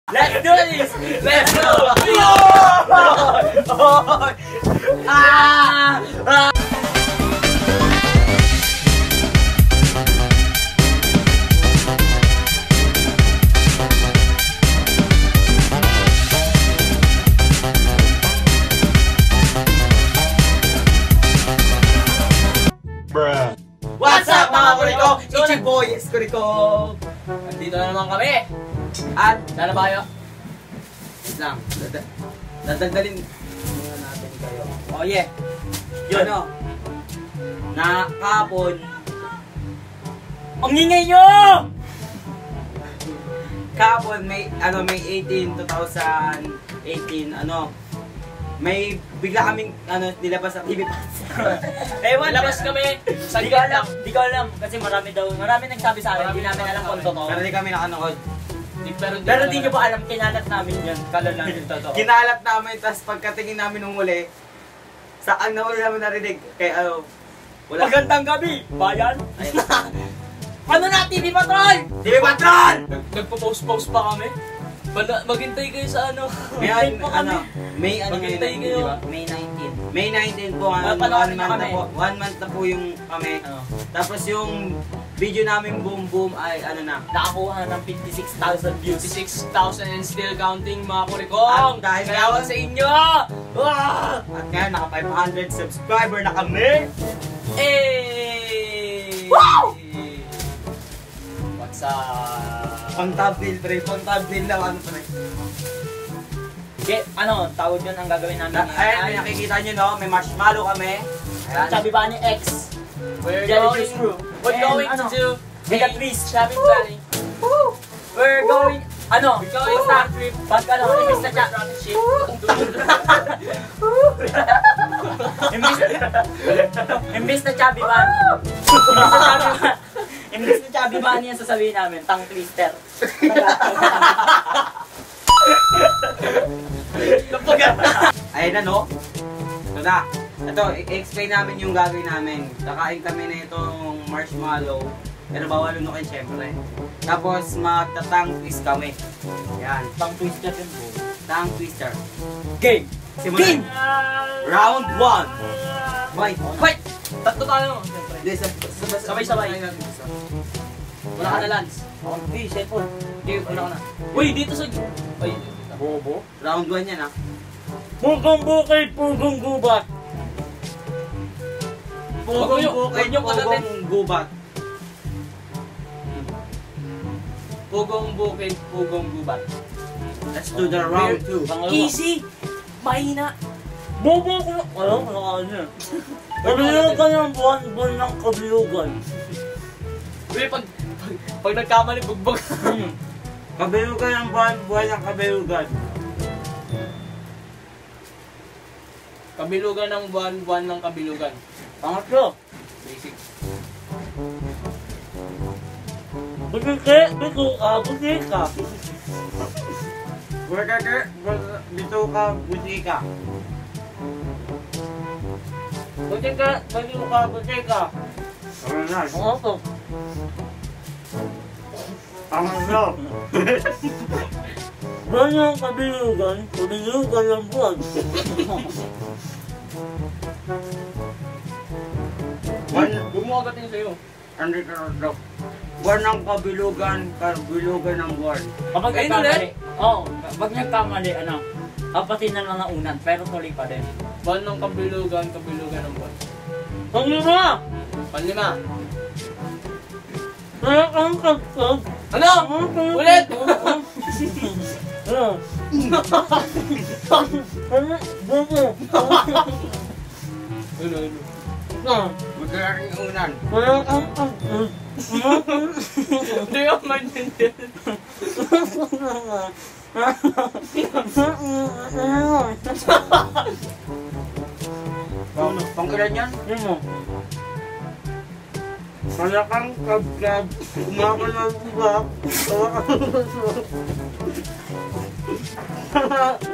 Let's do this! Let's go! Bruh. What's up mga kuriko? It's your boy, Kuriko! Nandito na naman kami! At, dala ba kayo? Wait lang, dadagdalin muna natin kayo. Oh yeah! Yun! Ano? Na kahapon, ang ingay nyo! Kahapon, may 18, 2018, may bigla kaming nilabas sa TV Pass. Ewan, Labas kami. Di ko alam kasi marami nagsabi sa akin, hindi namin alam kung totoo. Pero di kami nakanood. Pero di nyo ba alam, kinalat namin yun. Kala lang yung totoo. Kinalat namin, tapos pagkatingin namin nung huli, saan na wala namin narinig? Kaya wala. Magandang gabi, bayan! Ano na, TV Patrol! TV Patrol! Nagpo-post pa kami. Maghintay kayo sa ano. Ngayon, May Maghintay kayo. diba? May 19 po, Panoorin na kami. 1 month na po yung kami. Tapos yung video namin boom boom ay Nakakuha ng 56,000 views. 56,000 and still counting mga kurikong. Dahil Salamat sa inyo! Wow! At ngayon, naka 500 subscriber na kami! Hey! Wow! What's up? Pang thumbnail, pre. Pang thumbnail lang, pre. Okay, tawag yun ang gagawin namin. Ayan, may nakikita nyo, no? May marshmallow kami. Ayan. Sabi ba ni X? We're Jelly going, juice crew. we're going And, to Make a twist. shopping valley. We're going, We're going basta, on a trip. pag imbis na siya, Ship. imbis na chubby bunny ang sasabihin namin, tang twister. Ayun na, no? Ito na. Ito, i-explain namin yung gagawin namin. Kakain kami na itong marshmallow. Pero bawal lunukin, syempre. Tapos, magtatang twist kami. Yan. Tang twister yun po. Tang twister. Game! Simulan. Round 1. Wait. Wait! Tatlo tayo. Sabay-sabay. Wala ka na, Lance. Okay, cellphone. Okay, wala ka na. Uy, dito sa... Ay, Bobo. Round 1 yan, ha? Pugong bukid, pugong gubat. Pugong bukid, yung kagatin. pugong gubat. Pugong bukid, pugong gubat. Let's do the round 2. Easy! Mahina! Bobo ko. Alam mo na niya. Kabilugan ng buwan ng kabilugan. Uy, pag nagkamali, bugbog. Kabilugan ng buwan ng kabilugan. Kabilugan ng buwan ng kabilugan. Pangatlo. Basic. Butike, bituka, butika. Burger, dito ka, butika. Butika, bituka, butika. Ano na? Pangatlo. Pangatlo. Buwan ng kabilugan, kabilugan ng buwan. Gumawa ka din sa'yo. Buwan ng kabilugan, kabilugan ng buwan. Kapag Ayun nagkamali, kapag nagkamali, kapatin na lang unan, pero tuloy pa din. Buwan ng kabilugan, kabilugan ng buwan. Panglima! Panlima. Kaya kang kagkag. Ano? Ulit! Bobo! Ano? Magkakaking unan. Kaya kang kagkag. Hindi ako maintindihan. Pangkilan yan? Yun mo. Kaya kang kagkag. Umakal ng ubak.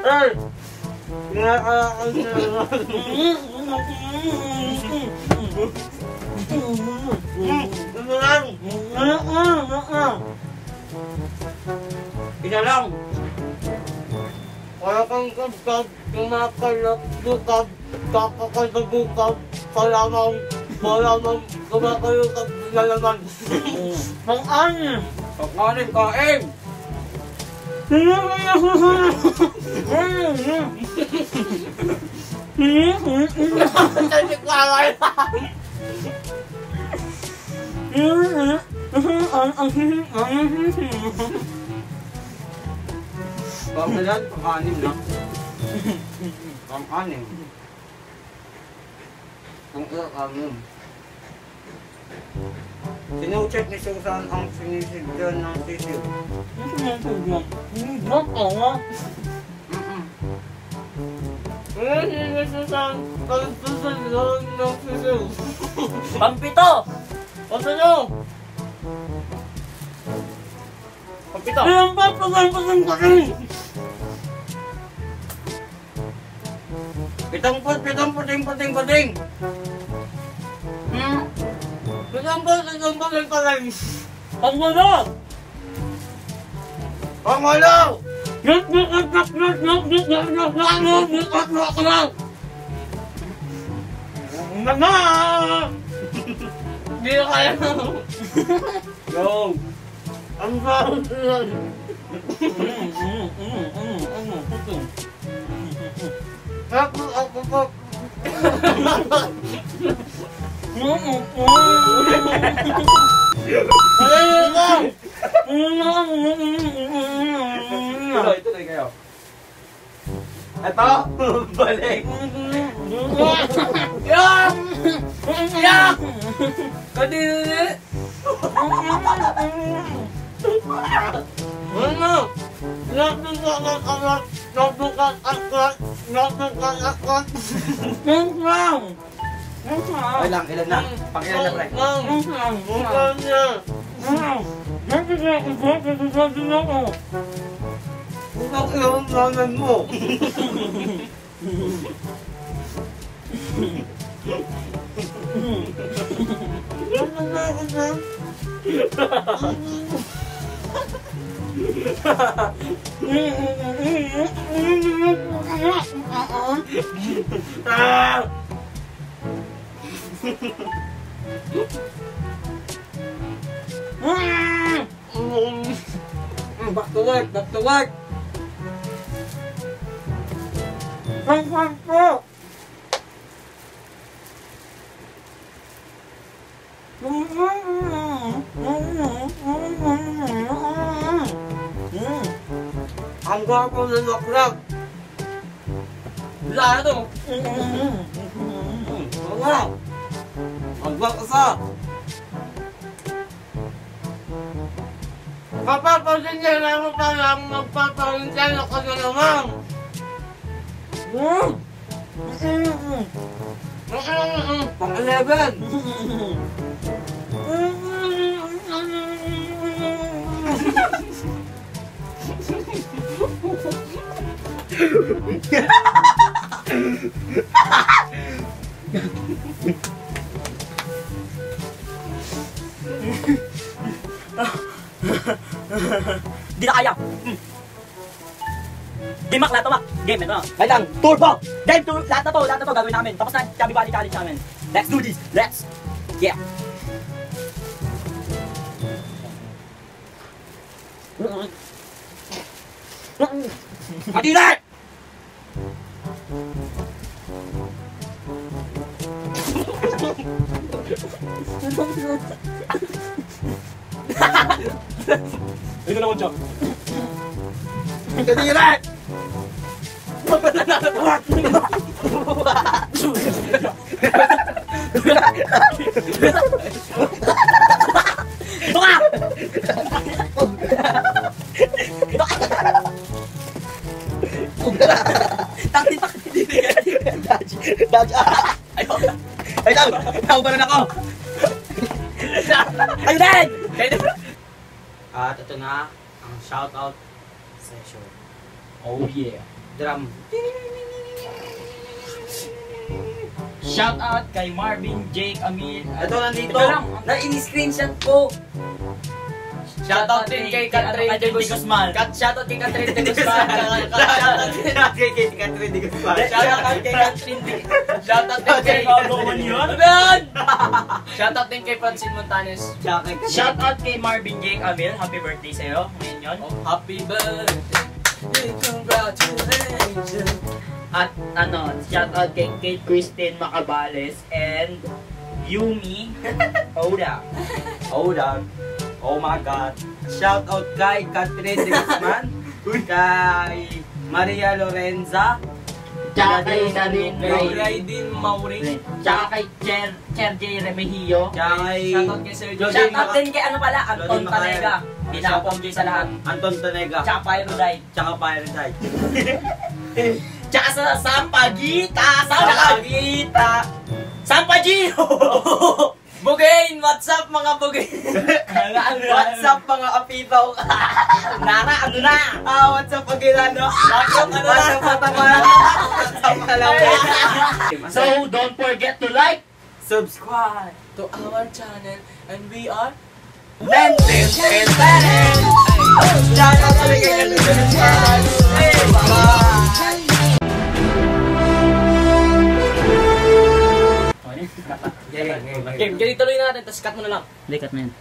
Hey! Isa lang. Wala kang kagkag, kumakalap, lukab, kakakagagukab, malamang, kumakalukab na naman. Pang-anin! Pagkanin, kain! Kasi kawal! Pagkalan, pagkanin na. Pagkanin. Kung kanin. Sinucheck ni Susan ang sinisig dyan ng sisig. Pampito! Pasa nyo! Pampito! Ayan ba? Pasang! Pitang puting. Pangwalo! Pangalaw! Hindi na kaya. Go! Ang sarap yan. Ako. Tuloy kayo. Ito, balik. Yak! Yak! Kadiri! Ano? Ilan na? Pang-ilan na, pre? Ang ilang mo. Back to work. Ang po. Ang gwapo ng laklak. Wala na to! Wow! Ang gwapo sa! Papapasinyan mo pa lang magpaparinsan ako na naman. Pang-11! Di na kaya! Game Mac, lahat to Mac! Game, ito na! Kaya lang, turbo! Game, lahat na to gagawin namin! Tapos na, Chubby Body Challenge namin! Let's do this! Let's! Yeah! Adilat! Ito naman siya! Adilat! Ito ka! Ay, tao pa rin ako! Ayun din! At ito na ang shoutout session. Oh yeah! Drum. Shout out kay Marvin, Jake, Amin. Ito nandito. Ito lang, na-in-screenshot ko. Shoutout din kay Catherine de Guzman. Shoutout kay Catherine de Guzman. Shoutout kay Catherine de Guzman. Shoutout kay Catherine de Shoutout din kay yun? Ano yan? Shoutout din kay Francine Montanes. Shoutout kay Marvin J. Camille. Happy birthday sa'yo. Ngayon yun. Happy birthday. Congratulations. At ano, shoutout kay Kate Christine Macabales and Yumi Oda. Oh my God. Shoutout kay Catherine de Guzman. Kay Maria Lorenza. Tsaka kay Darin Ray. Raydin Mauring. Tsaka kay Cher J. Remigio. Tsaka kay Shoutout kay Sergio. Shoutout din kay ano pala, Anton Lodi Macael. Tanega. Pinapong sa lahat. Anton Tanega. Tsaka Pyrodite. Tsaka Pyrodite. Tsaka sa Sampagita. Sampagino! Bugain! What's up mga bugain? What's up mga apitaw? Nara, ano na? What's up pagilano? What's up ano What's na? up pataman? What's up talaga? So, don't forget to like, Subscribe. To our channel and we are Lentes and Parents. Shoutout sa mga kaibigan. Hey, bye! Game, ganito tuloy natin, tapos cut mo na lang. Likat mo yan.